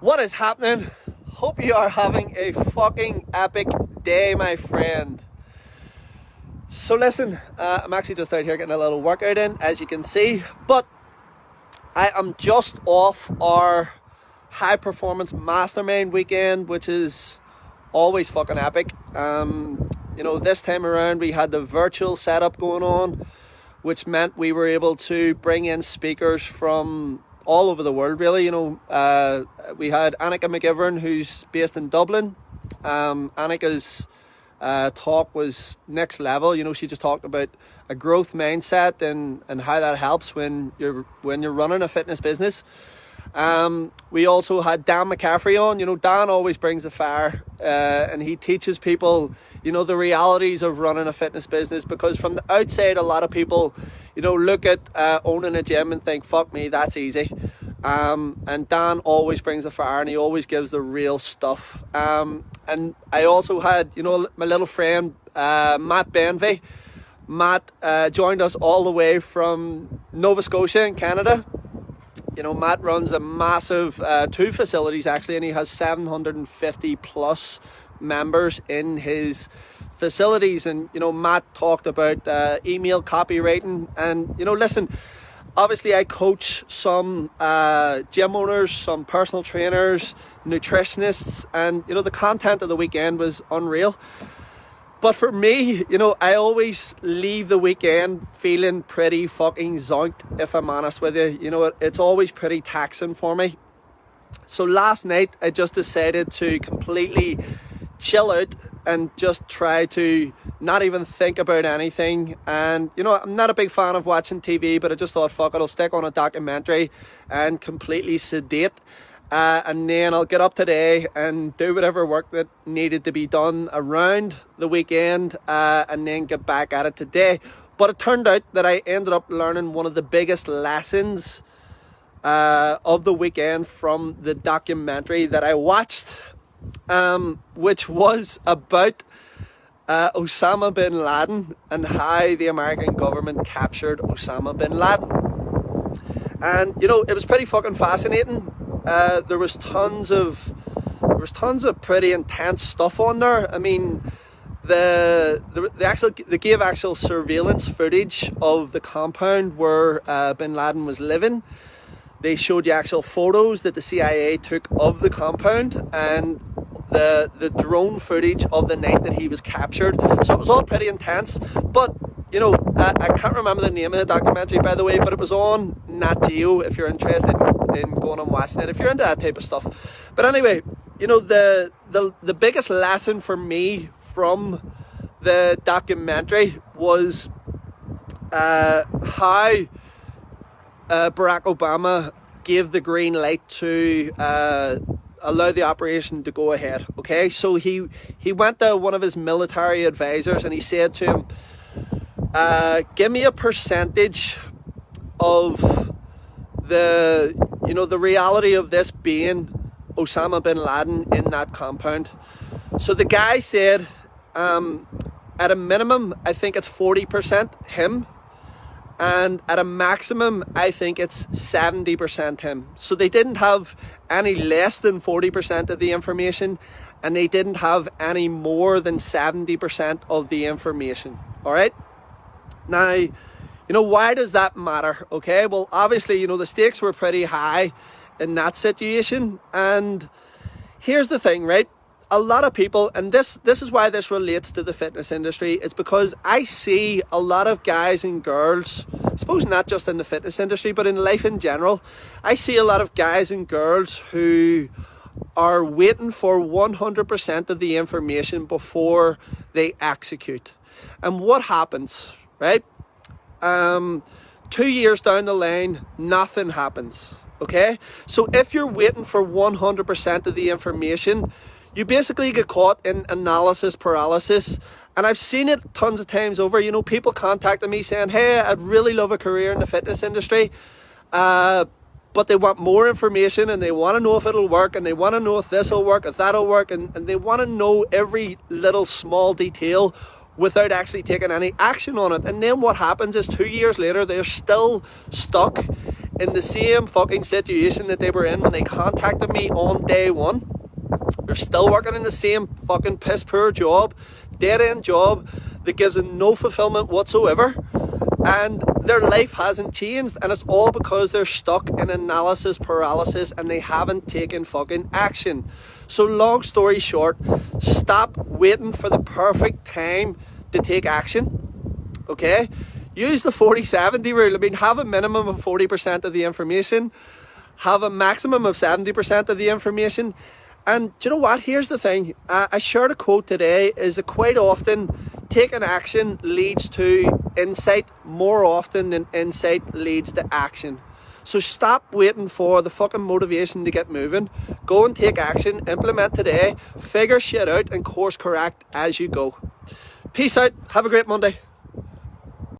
What is happening? Hope you are having a fucking epic day, my friend. So listen, I'm actually just out here getting a little workout in, as you can see, but I am just off our high performance mastermind weekend, which is always fucking epic. This time around we had the virtual setup going on, which meant we were able to bring in speakers from all over the world, really. We had Annika McGivern, who's based in Dublin. Annika's talk was next level. She just talked about a growth mindset and how that helps when you're running a fitness business. We also had Dan McCaffrey on. Dan always brings the fire, and he teaches people, the realities of running a fitness business, because from the outside, a lot of people, look at owning a gym and think, fuck me, that's easy. And Dan always brings the fire, and he always gives the real stuff. And I also had, my little friend, Matt Benvey. Matt joined us all the way from Nova Scotia in Canada. Matt runs a massive, two facilities actually, and he has 750 plus members in his facilities. And, Matt talked about email copywriting. And, listen, obviously I coach some gym owners, some personal trainers, nutritionists, and, the content of the weekend was unreal. But for me, I always leave the weekend feeling pretty fucking zonked, if I'm honest with you. It's always pretty taxing for me. So last night, I just decided to completely chill out and just try to not even think about anything. And, I'm not a big fan of watching TV, but I just thought, fuck it, I'll stick on a documentary and completely sedate. And then I'll get up today and do whatever work that needed to be done around the weekend, and then get back at it today. But it turned out that I ended up learning one of the biggest lessons of the weekend from the documentary that I watched, which was about Osama bin Laden and how the American government captured Osama bin Laden. And, it was pretty fucking fascinating. There was tons of pretty intense stuff on there. I mean, they gave actual surveillance footage of the compound where bin Laden was living. They showed you actual photos that the CIA took of the compound, and the drone footage of the night that he was captured. So it was all pretty intense. But I can't remember the name of the documentary, by the way, but it was on Nat Geo if you're interested in going and watching it, if you're into that type of stuff. But anyway, the biggest lesson for me from the documentary was how Barack Obama gave the green light to allow the operation to go ahead. Okay, so he went to one of his military advisors and he said to him, give me a percentage of the reality of this being Osama bin Laden in that compound. So the guy said, at a minimum, I think it's 40% him. And at a maximum, I think it's 70% him. So they didn't have any less than 40% of the information, and they didn't have any more than 70% of the information. All right? Now, why does that matter? Okay, well, obviously, the stakes were pretty high in that situation. And here's the thing, right? A lot of people, and this is why this relates to the fitness industry, it's because I see a lot of guys and girls, I suppose not just in the fitness industry, but in life in general, I see a lot of guys and girls who are waiting for 100% of the information before they execute. And what happens, right? 2 years down the line, nothing happens, okay? So if you're waiting for 100% of the information, you basically get caught in analysis paralysis. And I've seen it tons of times over. People contacting me saying, hey, I'd really love a career in the fitness industry, but they want more information, and they want to know if it'll work, and they want to know if this will work, if that'll work, and they want to know every little small detail without actually taking any action on it. And then what happens is 2 years later, they're still stuck in the same fucking situation that they were in when they contacted me on day one. They're still working in the same fucking piss poor job, dead end job that gives them no fulfillment whatsoever, and their life hasn't changed, and it's all because they're stuck in analysis paralysis and they haven't taken fucking action. So long story short, stop waiting for the perfect time to take action. Okay? Use the 40-70 rule. I mean, have a minimum of 40% of the information, have a maximum of 70% of the information. And do you know what? Here's the thing. I shared a quote today, is that quite often taking action leads to insight more often than insight leads to action. So stop waiting for the fucking motivation to get moving. Go and take action, implement today, figure shit out and course correct as you go. Peace out. Have a great Monday.